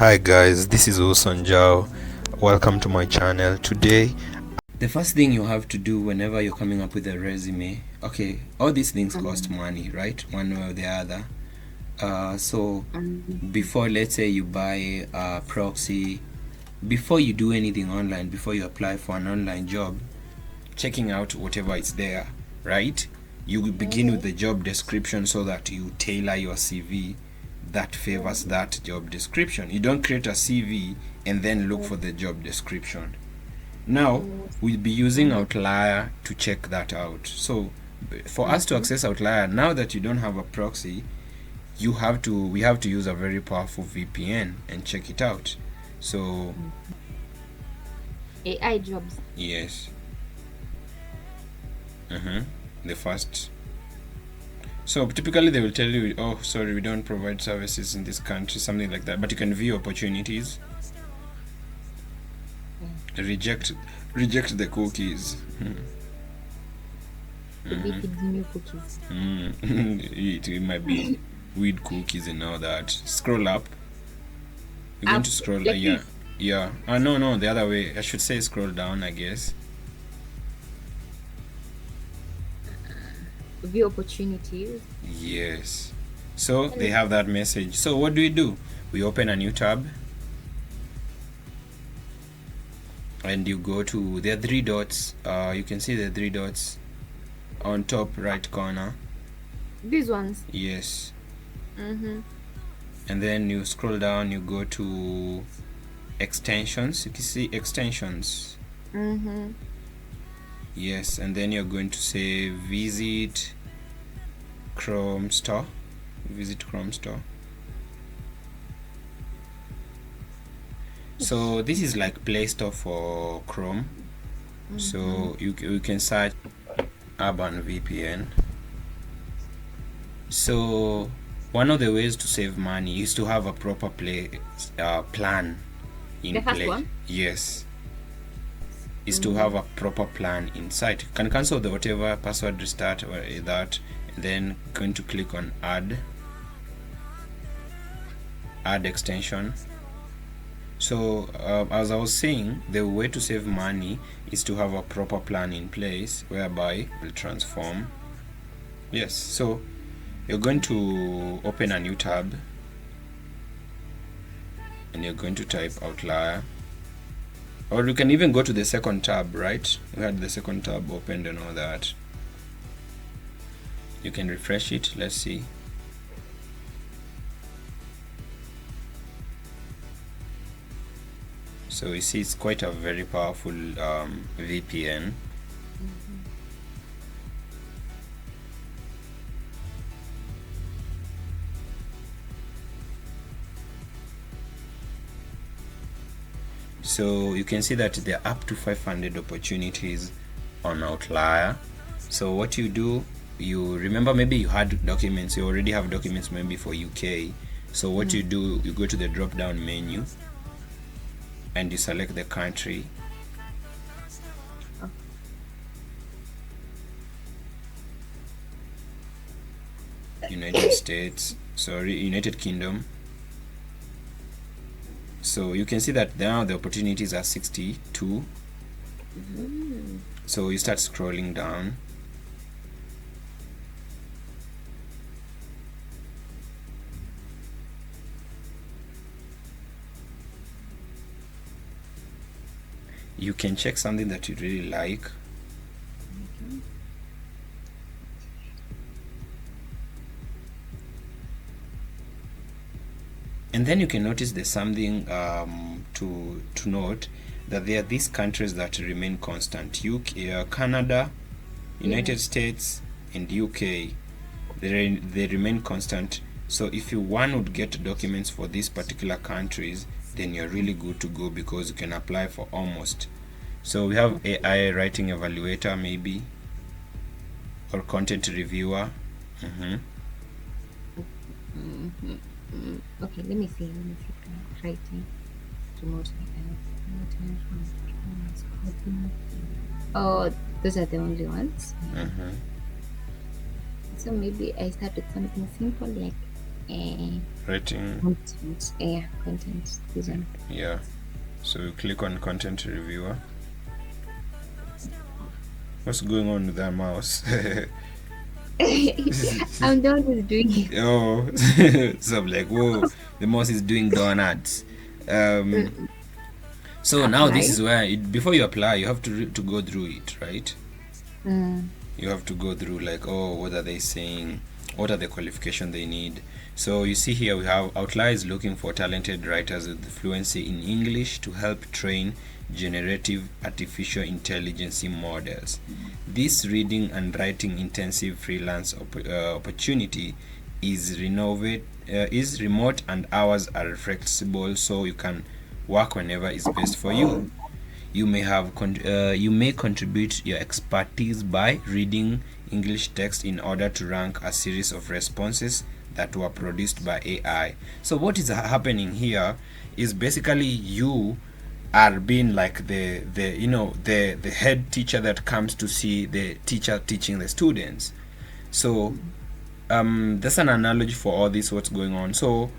Hi guys, this is Uson Jao. Welcome to my channel. Today, the first thing you have to do whenever you're coming up with a resume, okay, all these things cost money, right? One way or the other. So before, let's say you buy a proxy, before you do anything online, before you apply for an online job, checking out whatever is there, right? You will begin with the job description so that you tailor your CV that favors that job description. You don't create a CV and then look for the job description. Now we'll be using Outlier to check that out. So for us to access Outlier, now that you don't have a proxy, we have to use a very powerful VPN and check it out. So AI jobs. yes. The first. So typically they will tell you, oh sorry, we don't provide services in this country, something like that, but you can view opportunities. Reject the cookies. New cookies. It might be weed cookies and all that. Scroll up. You're going to scroll. Yeah. No, the other way. I should say scroll down, I guess. View opportunities. Yes. So they have that message. So what do? We open a new tab. And you go to, there are three dots. You can see the three dots on top right corner. These ones? Yes. And then you scroll down, you go to extensions. You can see extensions. Yes, and then you're going to say visit Chrome store. So this is like Play Store for Chrome. So you can search Urban VPN. So one of the ways to save money is to have a proper plan in the first place. One? Yes. Is to have a proper plan inside. You can cancel the whatever password restart or that, and then going to click on add extension. So as I was saying, the way to save money is to have a proper plan in place whereby it will transform. Yes, so you're going to open a new tab and you're going to type Outlier, or you can even go to the second tab, right? You had the second tab opened and all that. You can refresh it. Let's see. So you see it's quite a very powerful VPN. So you can see that there are up to 500 opportunities on Outlier. So what you do, you remember maybe you had documents, you already have documents maybe for UK. So what you do, you go to the drop down menu and you select the country. United Kingdom. So you can see that now the opportunities are 62. So you start scrolling down. You can check something that you really like. And then you can notice there's something to note, that there are these countries that remain constant: UK, Canada, United States, and UK. They remain constant. So if one would get documents for these particular countries, then you're really good to go, because you can apply for almost. So we have AI writing evaluator maybe, or content reviewer. Okay, let me see. Writing. Remote. Oh, those are the only ones. So maybe I start with something simple like uh, Writing. content. Yeah, content design. Yeah. So you click on content reviewer. What's going on with that mouse? I'm done with doing it. Oh, so I'm like, whoa, the mouse is doing donuts. Mm, So now this Apply. is where before you apply, you have to go through it, right? Mm. You have to go through like, oh, what are they saying? What are the qualifications they need? So you see here we have Outlier is looking for talented writers with fluency in English to help train generative artificial intelligence models. This reading and writing intensive freelance opportunity is remote and hours are flexible, so you can work whenever is best for you. You may contribute your expertise by reading English text in order to rank a series of responses that were produced by AI. So what is happening here is basically you are being like the head teacher that comes to see the teacher teaching the students. So that's an analogy for all this what's going on. So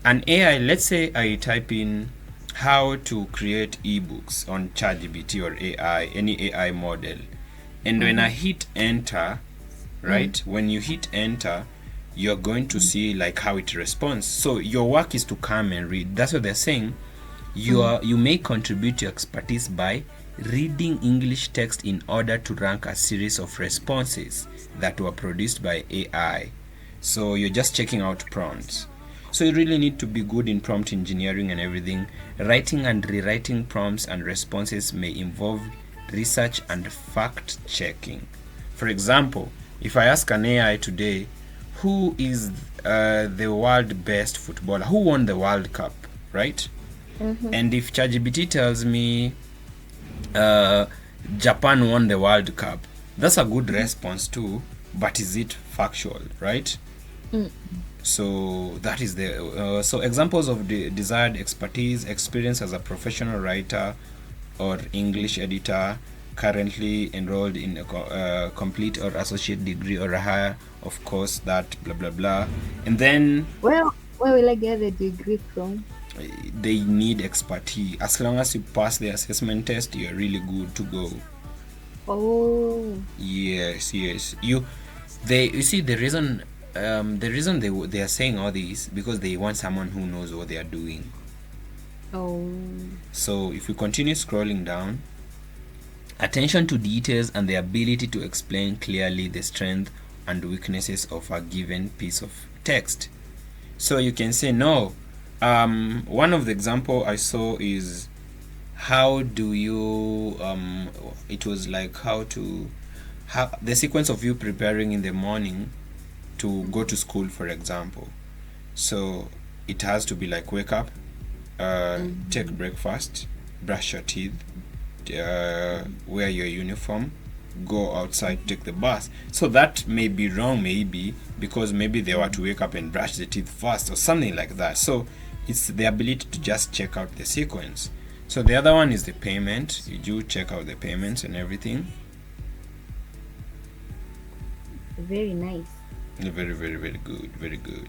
an AI, let's say I type in how to create ebooks on ChatGPT or AI, any AI model, and when I hit enter, right, when you hit enter, you're going to see like how it responds. So your work is to come and read. That's what they're saying. You may contribute your expertise by reading English text in order to rank a series of responses that were produced by AI. So you're just checking out prompts. So you really need to be good in prompt engineering and everything. Writing and rewriting prompts and responses may involve research and fact checking. For example, if I ask an AI today, who is the world best footballer? Who won the World Cup, right? And if ChatGPT tells me Japan won the World Cup, that's a good response too, but is it factual, right? So that is the so examples of the desired expertise: experience as a professional writer or English editor, currently enrolled in a complete or associate degree or a higher, of course, that blah blah blah. And then Well, where will I get the degree from? they need expertise. As long as you pass the assessment test, you're really good to go. Oh, Yes, yes. You see the reason they are saying all these because they want someone who knows what they are doing. oh, So if you continue scrolling down, attention to details and the ability to explain clearly the strength and weaknesses of a given piece of text. So you can say no. One of the example I saw is how do you it was like how the sequence of you preparing in the morning to go to school, for example. So it has to be like wake up, take breakfast, brush your teeth, wear your uniform, go outside, take the bus. So that may be wrong, maybe because maybe they were to wake up and brush the teeth first or something like that. So it's the ability to just check out the sequence. So the other one is the payment. You do check out the payments and everything. very nice. Very, very, very good, very good.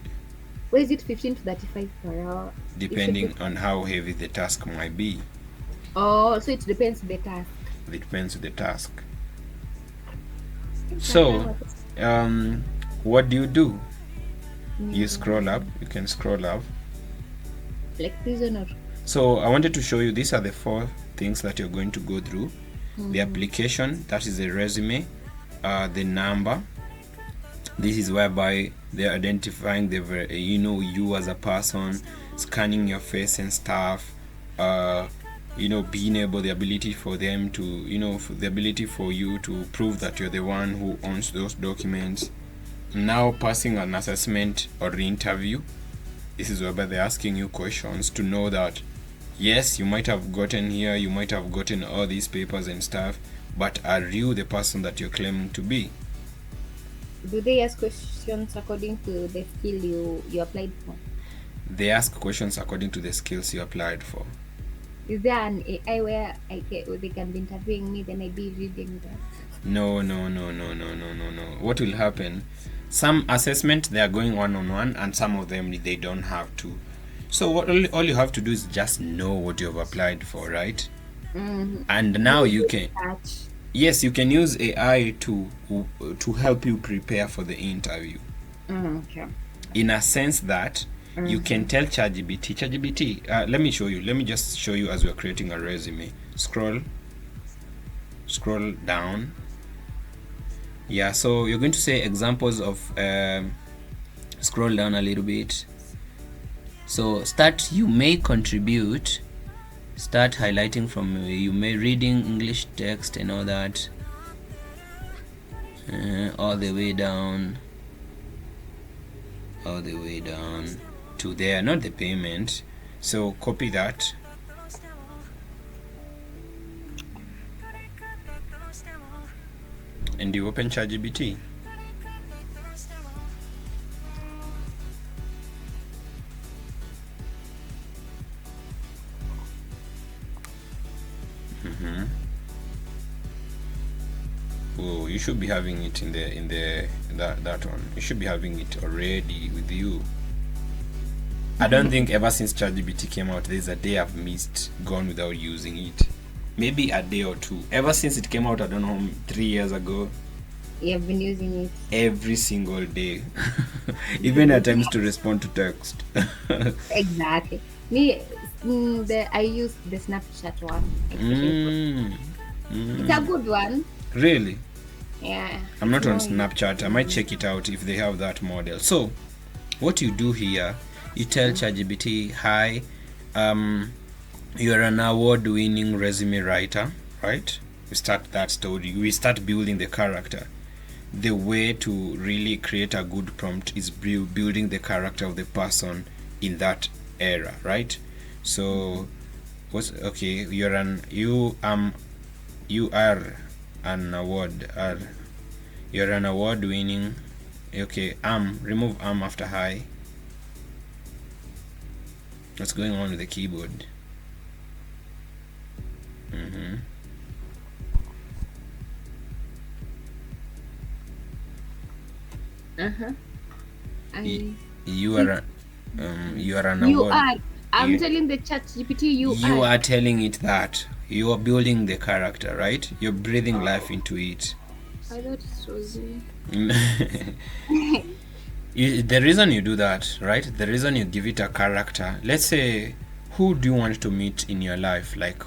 Where is it 15 to 35 per hour? Depending on how heavy the task might be. Oh, so it depends the task. It depends on the task. So, what do? You scroll up. You can scroll up. Like prisoner. So I wanted to show you these are the 4 things that you're going to go through. The application, that is the resume, the number. This is whereby they're identifying you as a person, scanning your face and stuff. Being able, the ability for them to, the ability for you to prove that you're the one who owns those documents. Now passing an assessment or interview. This is whereby they're asking you questions to know that yes, you might have gotten here, you might have gotten all these papers and stuff, but are you the person that you're claiming to be? Do they ask questions according to the skill you applied for? They ask questions according to the skills you applied for. Is there an AI where they can be interviewing me, then I be reading that? No. What will happen? Some assessment they are going one-on-one, and some of them they don't have to. So all you have to do is just know what you have applied for, right? And now you can, yes, you can use AI to help you prepare for the interview. Okay. In a sense that you can tell ChatGPT, let me show you. Let me just show you as we're creating a resume. Scroll down. Yeah, so you're going to say examples of, scroll down a little bit. So start, you may contribute, start highlighting from, you may reading English text and all that, all the way down to there, not the payment. So copy that. And you open ChatGPT. Oh, you should be having it in that one. You should be having it already with you. I don't think ever since ChatGPT came out, there's a day I've gone without using it. Maybe a day or two. Ever since it came out, I don't know, 3 years ago. You've been using it every single day. Even at times to respond to text. exactly. Me, I use the Snapchat one. It's a good one. Really? Yeah. I'm not on Snapchat. I might check it out if they have that model. So what you do here, you tell ChatGPT, hi, you're an award-winning resume writer, right? We start that story. We start building the character. The way to really create a good prompt is building the character of the person in that era, right? So you are an you're an award-winning, remove after hi. What's going on with the keyboard? You are an award. I'm telling the ChatGPT you are telling it that you are building the character, right? You're breathing life into it. I thought it was The reason you do that, right? The reason you give it a character. Let's say, who do you want to meet in your life? Like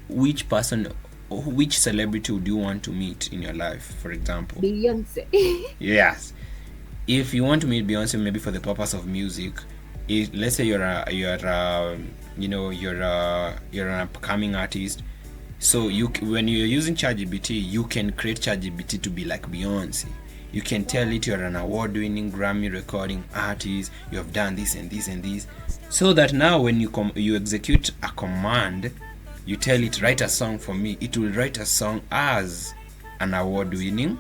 which person, which celebrity would you want to meet in your life, for example? Beyonce. Yes. If you want to meet Beyonce, maybe for the purpose of music, let's say you're an upcoming artist. So when you're using ChatGPT, you can create ChatGPT to be like Beyonce. You can tell it you're an award-winning Grammy recording artist. You have done this and this and this, so that now when you execute a command, you tell it write a song for me. It will write a song as an award-winning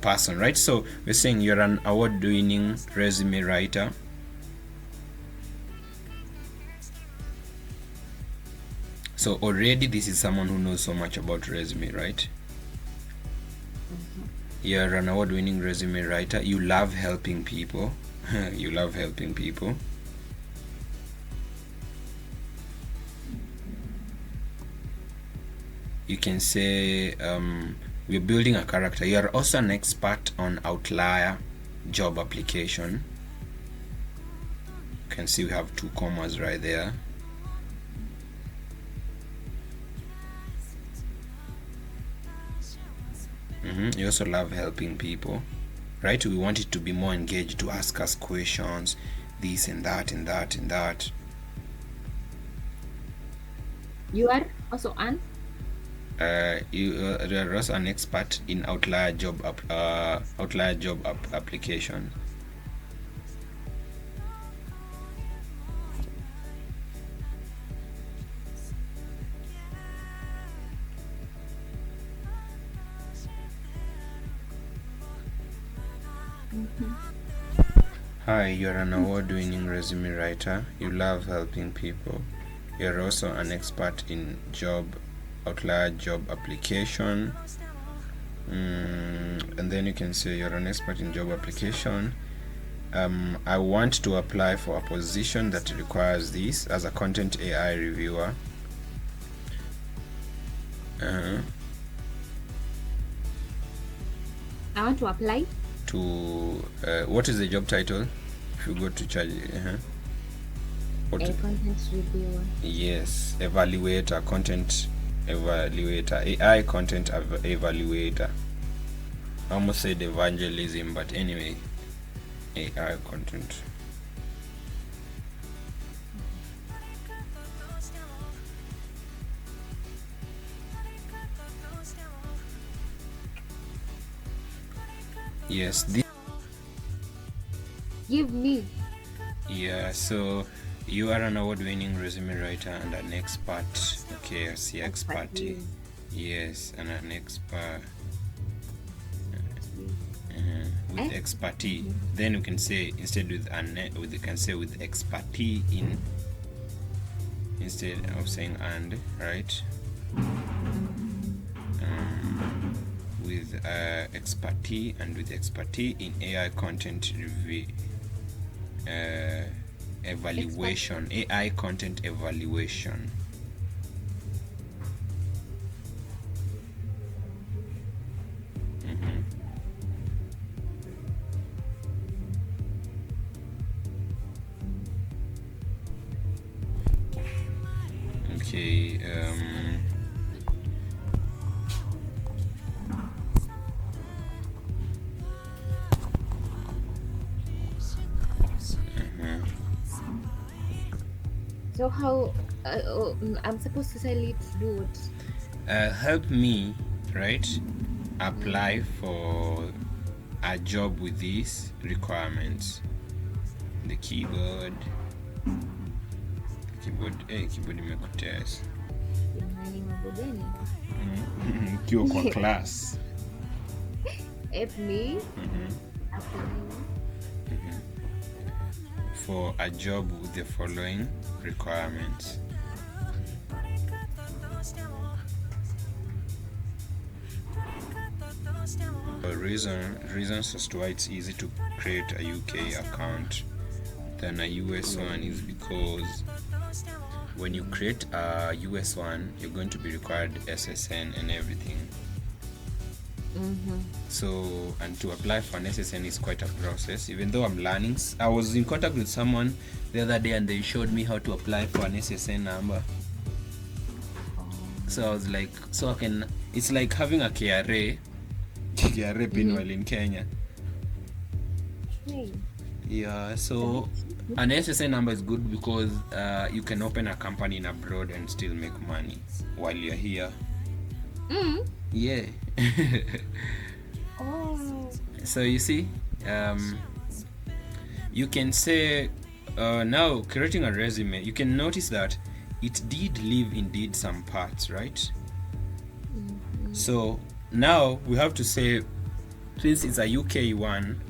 person, right? So we're saying you're an award-winning resume writer. So already this is someone who knows so much about resume, right? You're an award-winning resume writer. You love helping people. You love helping people. You can say we're building a character. You're also an expert on Outlier job application. You can see we have 2 commas right there. You also love helping people, right? We want it to be more engaged, to ask us questions, this and that and that and that. You are also an? You are also an expert in Outlier job application. Hi, you're an award-winning resume writer. You love helping people. You're also an expert in Outlier job application. And then you can say you're an expert in job application. I want to apply for a position that requires this as a content AI reviewer. I want to apply to what is the job title? If you go to charge, a content reviewer. Yes, evaluator, content evaluator, AI content evaluator. I almost said evangelism, but anyway, AI content. Yes, this. Give me. Yeah, so you are an award-winning resume writer and an expert. Okay, I see expertise. Yes, and an expert. With expertise. Then you can say instead with you can say with expertise in instead of saying and, right? With expertise and with expertise in AI content review evaluation, AI content evaluation. Okay. So how I'm supposed to tell it to do what? Help me, right? Apply for a job with these requirements. The keyboard. Keyboard imekutesa. Jamani, mambo gani? Ukiwa kwa class. Help me. Apply. For a job with the following requirements. Reasons as to why it's easy to create a UK account than a US one is because when you create a US one, you're going to be required SSN and everything. So, and to apply for an SSN is quite a process, even though I'm learning. I was in contact with someone the other day and they showed me how to apply for an SSN number. So I was like, so I can, it's like having a KRA pin while in Kenya. Hey. Yeah, so an SSN number is good because you can open a company in abroad and still make money while you're here. Yeah. Oh. So you see, you can say now creating a resume, you can notice that it did leave indeed some parts, right? So now we have to say, since it's a UK one,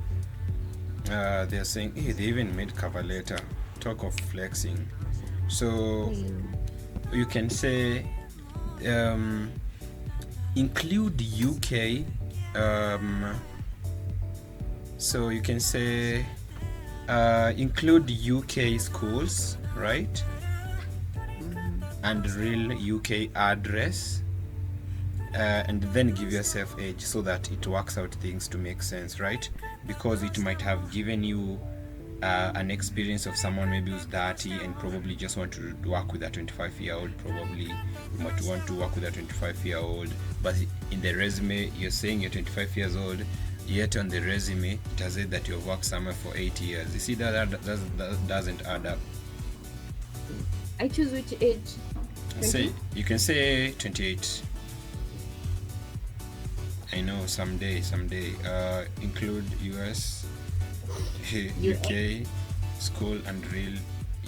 they're saying, hey, they even made cover letter, talk of flexing. So you can say include UK, so you can say include UK schools, right? And real UK address, and then give yourself age so that it works out things to make sense, right? Because it might have given you an experience of someone maybe who's 30 and probably just want to work with a 25-year-old. Probably you might want to work with a 25-year-old, but in the resume you're saying you're 25 years old, yet on the resume it has said that you've worked somewhere for 8 years. You see, that doesn't add up. I choose which age? Say, you can say 28. I know, someday include US, UK school and real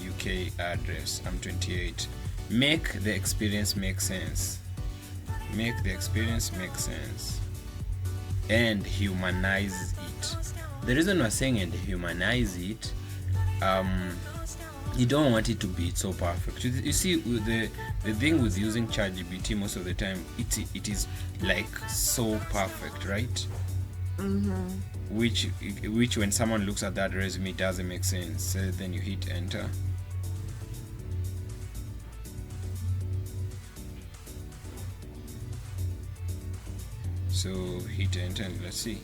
UK address. I'm 28. Make the experience make sense. Make the experience make sense. And humanize it. The reason we're saying and humanize it, You don't want it to be so perfect. You see, with the thing with using ChatGPT, most of the time it is like so perfect, right? Which when someone looks at that resume, it doesn't make sense. Then you hit enter. So hit enter and let's see.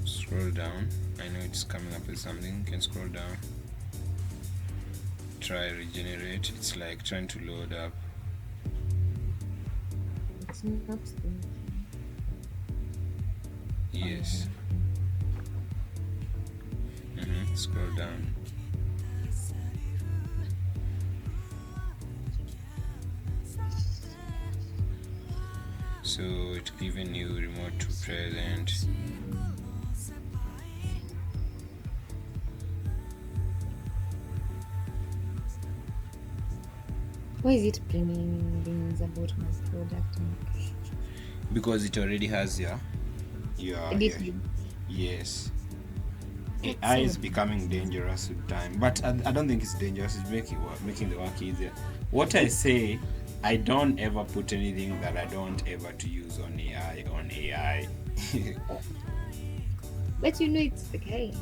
Scroll down. I know it's coming up with something. You can scroll down. Try regenerate. It's like trying to load up. It's not thinking. Yes. Scroll down. So it's giving you remote to present. Why is it bringing things about my product? Because it already has yes. AI is becoming dangerous with time, but I don't think it's dangerous. It's making the work easier. What I say, I don't ever put anything that I don't ever to use on AI. But you know it's okay.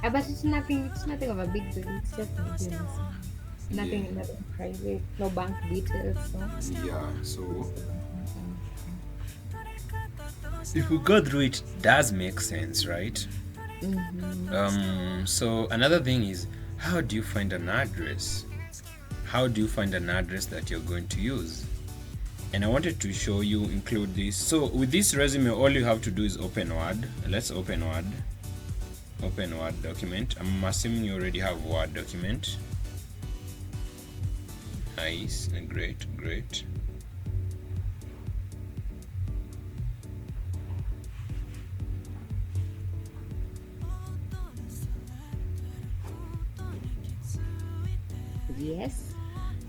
But it's nothing of a big deal. It's just my business. Nothing private, no bank details. So if we go through it, does make sense, right? So another thing is, how do you find an address? How do you find an address that you're going to use? And I wanted to show you, include this. So with this resume, all you have to do is open Word. Let's open Word. Open Word document. I'm assuming you already have Word document. Nice, great.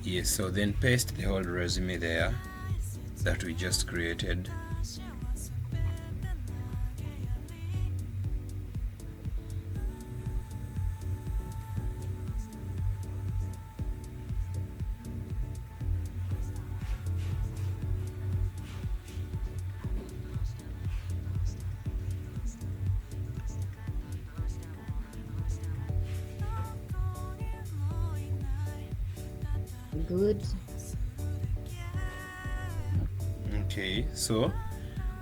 Yes, so then paste the whole resume there that we just created. Good. Okay, so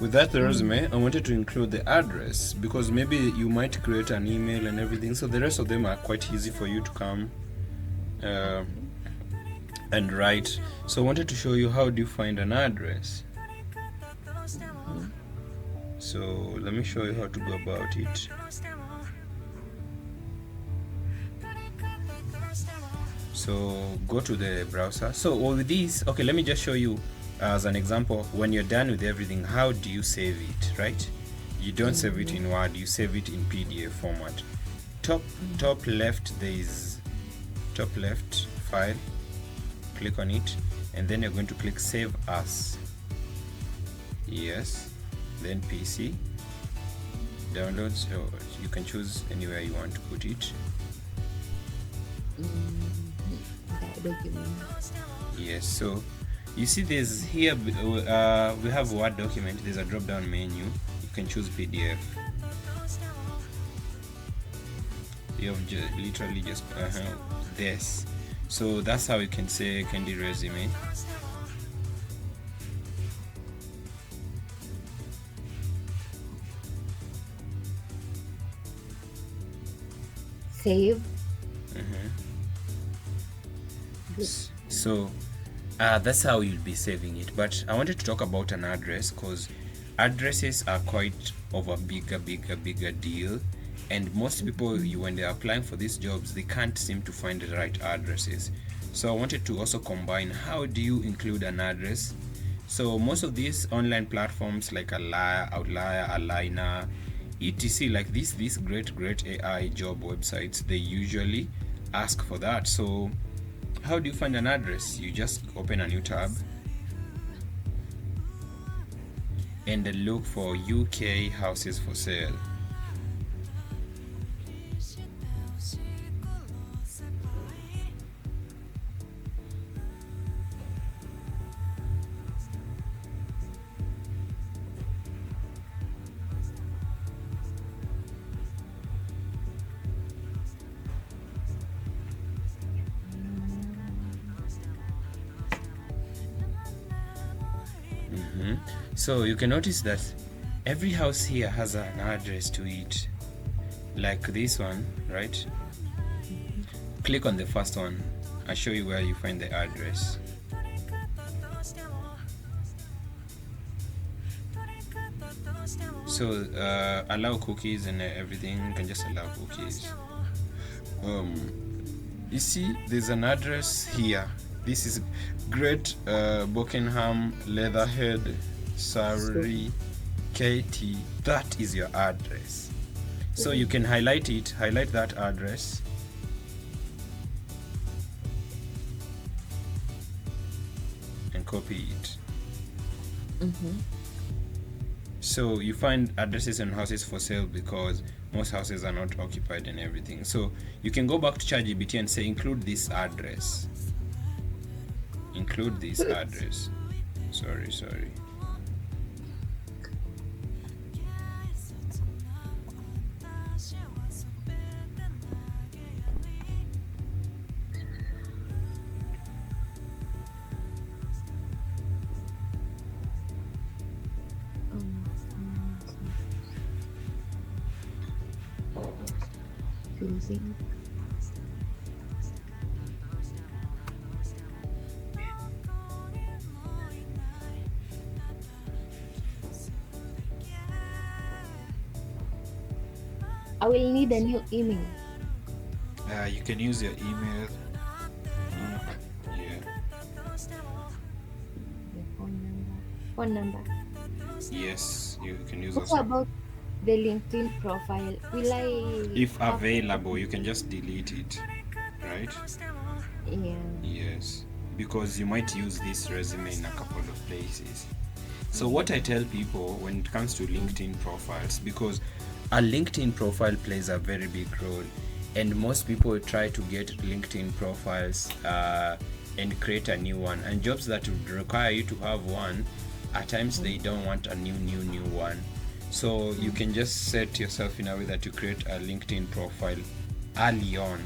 with that resume, I wanted to include the address because maybe you might create an email and everything, so the rest of them are quite easy for you to come and write. So I wanted to show you how do you find an address. So let me show you how to go about it. So go to the browser. So with this, okay, let me just show you as an example. When you're done with everything, how do you save it, right? You don't save it in Word, you save it in PDF format. Top left, there is top left file. Click on it, and then you're going to click Save As. Yes, then PC, downloads, or you can choose anywhere you want to put it. Yes, so you see there's here we have a Word document. There's a drop down menu. You can choose PDF. You have literally just this. So that's how you can say Candy resume. Save. So that's how you'll be saving it. But I wanted to talk about an address because addresses are quite of a bigger deal, and most people, when they're applying for these jobs, they can't seem to find the right addresses. So I wanted to also combine, how do you include an address? So most of these online platforms like Outlier, Aligner, etc., like these great AI job websites, they usually ask for that. So how do you find an address? You just open a new tab. and look for UK houses for sale. So you can notice that every house here has an address to it, like this one, right? Click on the first one. I'll show you where you find the address. So allow cookies and everything. You can just allow cookies. You see there's an address here. This is Great Buckingham, Leatherhead, Surrey, KT. That is your address. So you can highlight that address. And copy it. So you find addresses and houses for sale because most houses are not occupied and everything. So you can go back to ChatGPT and say include this address. Include this address. Sorry. I will need a new email. You can use your email. Yeah. The phone number. Yes, you can use What also. about the LinkedIn profile? Will I? If available, you can just delete it, right? Yeah. Yes, because you might use this resume in a couple of places. So what I tell people when it comes to LinkedIn profiles, because a LinkedIn profile plays a very big role, and most people try to get LinkedIn profiles and create a new one, and jobs that would require you to have one, at times they don't want a new one. So you can just set yourself in a way that you create a LinkedIn profile early on.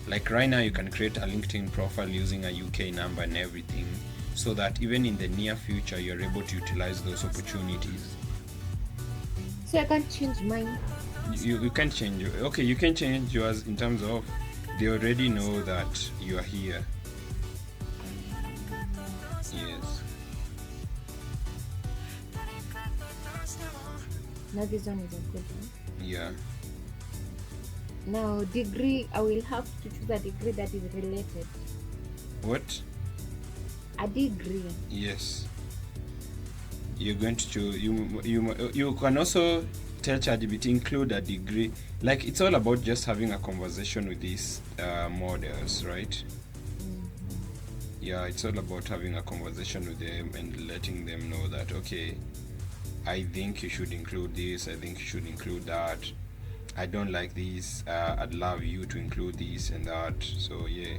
Like right now you can create a LinkedIn profile using a UK number and everything, so that even in the near future you're able to utilize those opportunities. So I can't change mine. You can change. Okay, you can change yours in terms of they already know that you are here. Yes. Now this one is a good one. Yeah. Now degree, I will have to choose a degree that is related. What? A degree. Yes. You're going to choose. You can also tell ChatGPT include a degree. Like it's all about just having a conversation with these models, right? Yeah, it's all about having a conversation with them and letting them know that okay, I think you should include this. I think you should include that. I don't like this. I'd love you to include this and that. So yeah.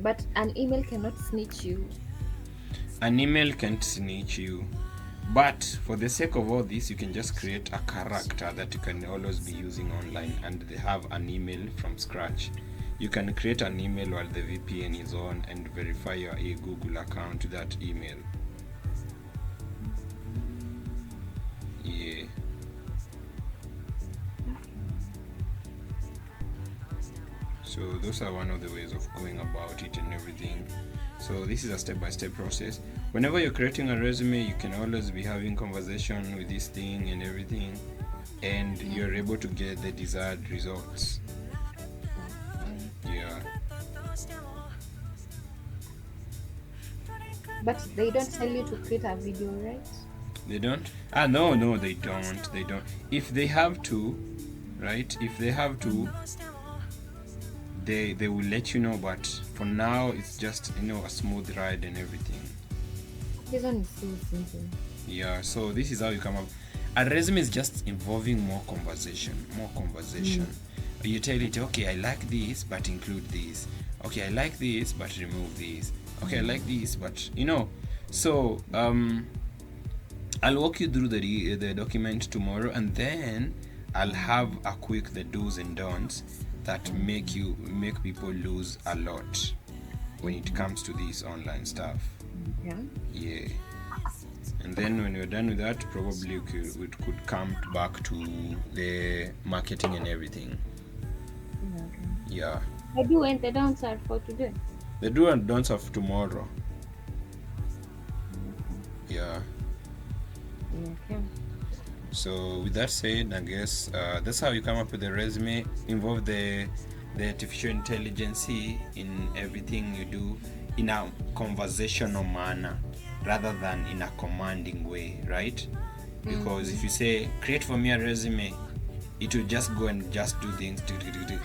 But an email cannot snitch you. An email can't snitch you. But for the sake of all this, you can just create a character that you can always be using online, and they have an email from scratch. You can create an email while the VPN is on and verify your Google account to that email. Yeah. So those are one of the ways of going about it and everything. So this is a step-by-step process. Whenever you're creating a resume, you can always be having conversation with this thing and everything, and you're able to get the desired results. Yeah. But they don't tell you to create a video, right? They don't? No, they don't. They don't. If they have to, right? If they have to, they will let you know, but for now it's just a smooth ride and everything. This one is so simple. Yeah, so this is how you come up. A resume is just involving more conversation, more conversation. You tell it, okay, I like this, but include this. Okay, I like this, but remove this. Okay, I like this, but So I'll walk you through the document tomorrow, and then I'll have a quick the do's and don'ts that make people lose a lot when it comes to this online stuff. Yeah. Yeah. And then when you're done with that, probably we could come back to the marketing and everything. Okay. Yeah. I do and the downs are for today. The do and don'ts of tomorrow. Okay. Yeah. Okay. So with that said, I guess that's how you come up with a resume. Involve the artificial intelligence in everything you do in a conversational manner rather than in a commanding way, right? Because if you say create for me a resume, it will just go and just do things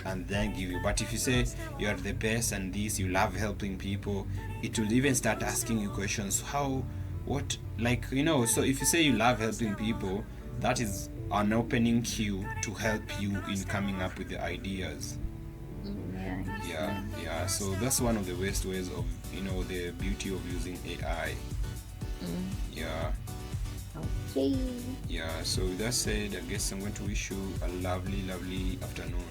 and then give you. But if you say you are the best and this, you love helping people, it will even start asking you questions. How, what, like, so if you say you love helping people, that is an opening cue to help you in coming up with the ideas. Yeah, I Yeah, understand. yeah. So that's one of the best ways of, the beauty of using AI. Yeah. Okay. Yeah, so with that said, I guess I'm going to wish you a lovely, lovely afternoon.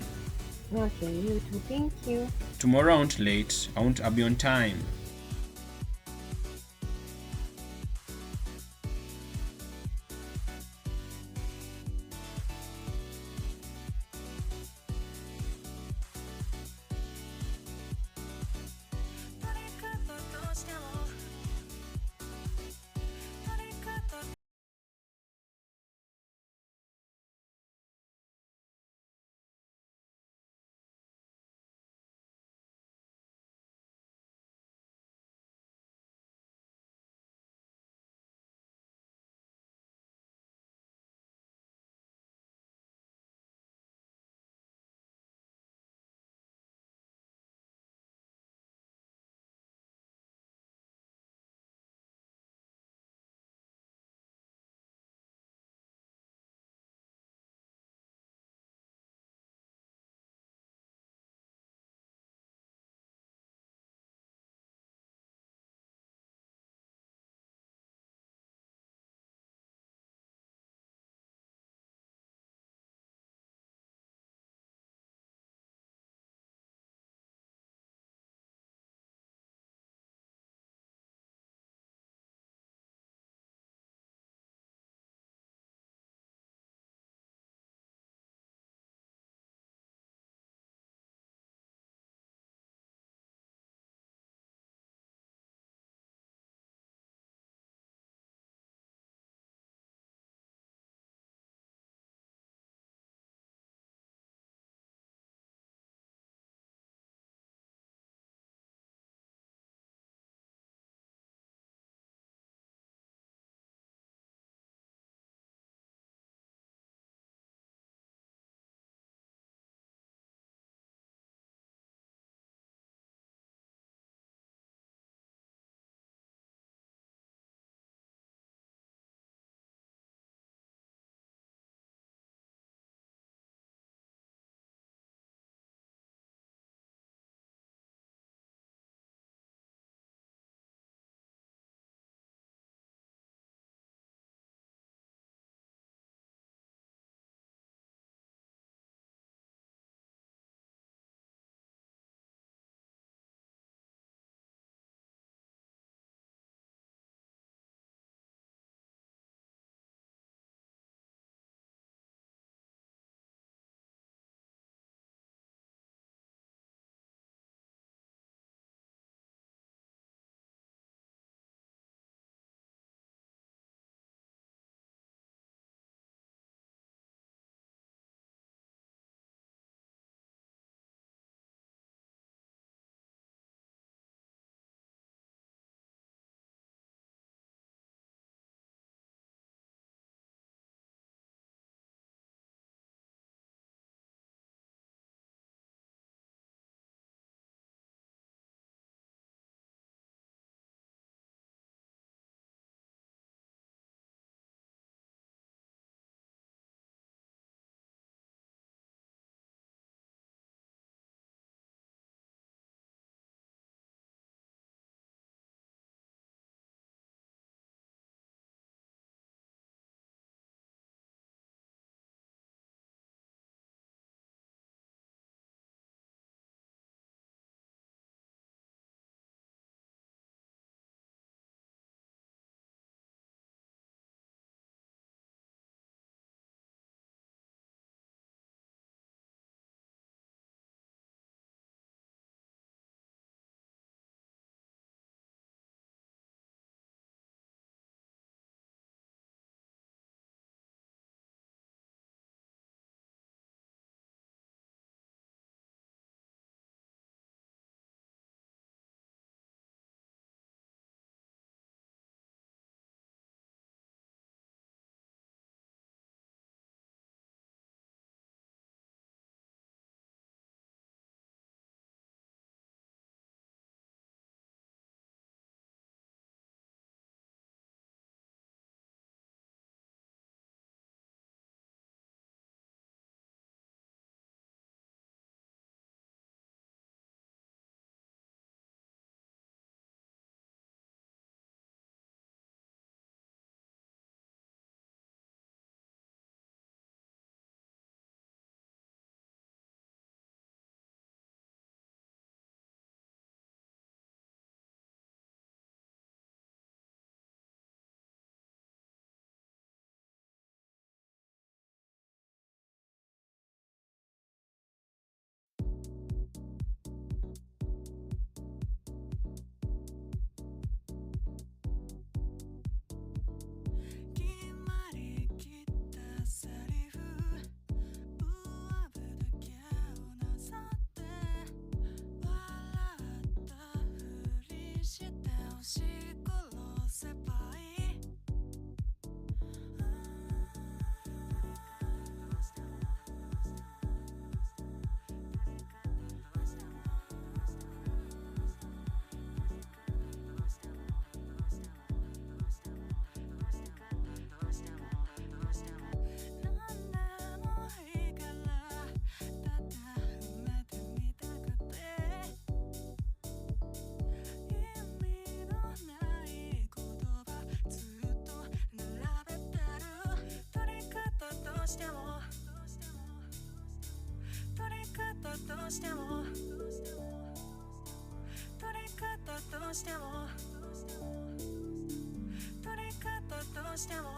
Okay, you too. Thank you. Tomorrow I won't late. I'll be on time. うしても取り方どうしても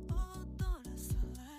踊らされ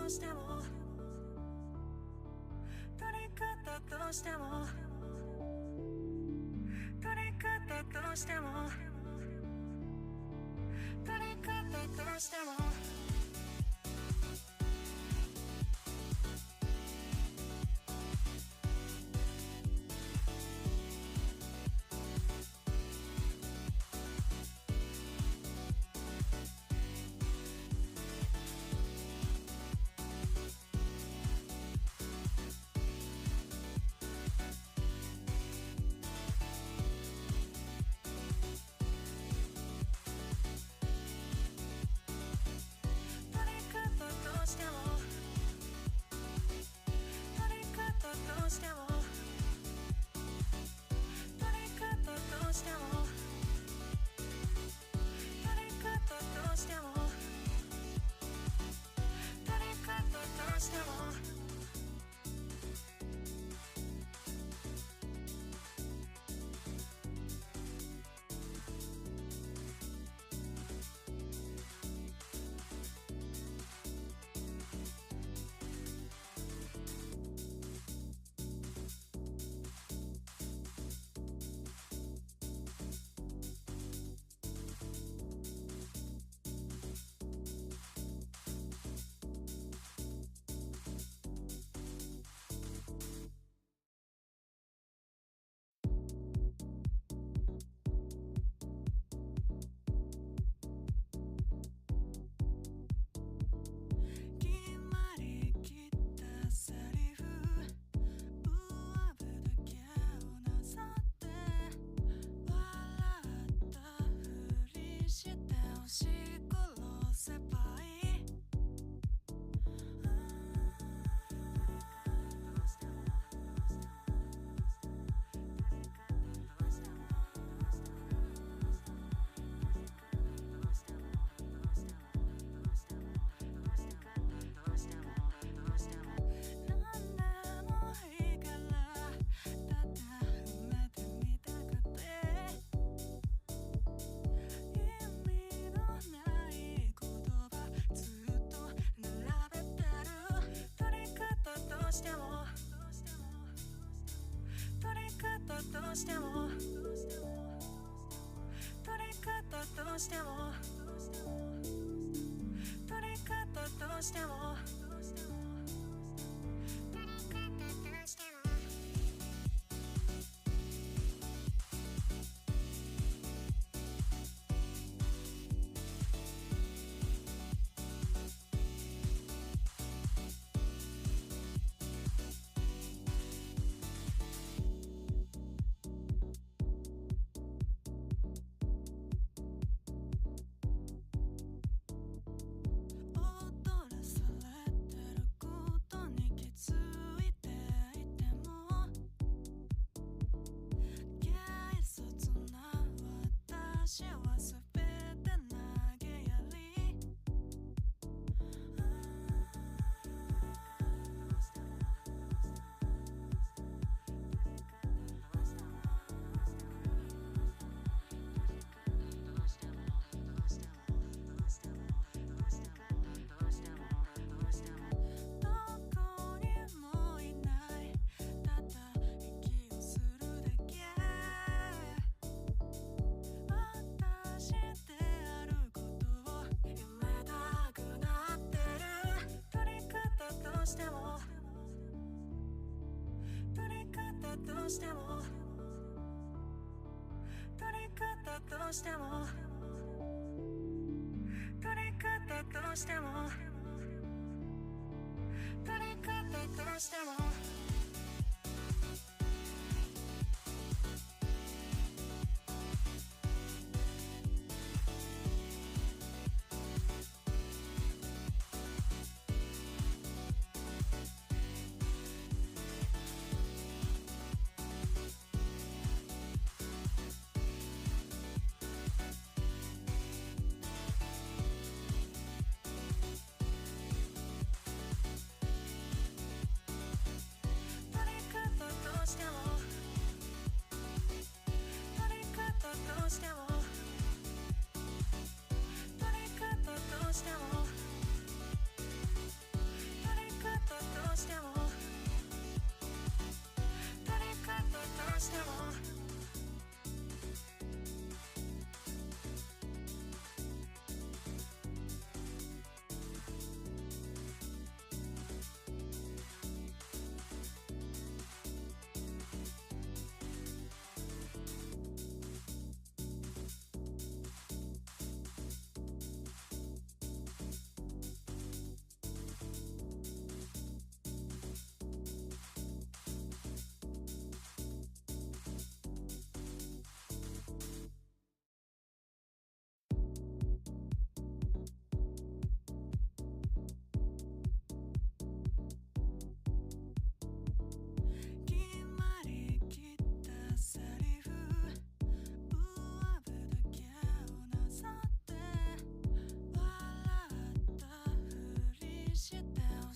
どうしても取り方どうしても取り方どうしても取り方どうしても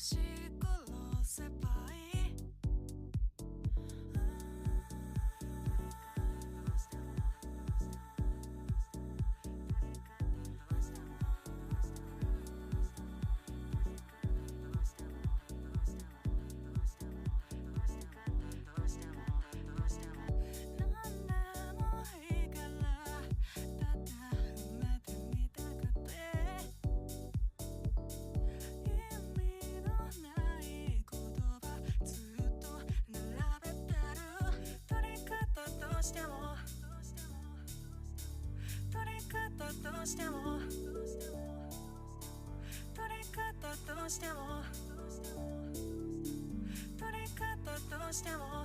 し殺せばいい何でもいいからただ埋めてみたくて意味のない言葉ずっと並べてる取り方としても取り方としても取り方としても取り方としても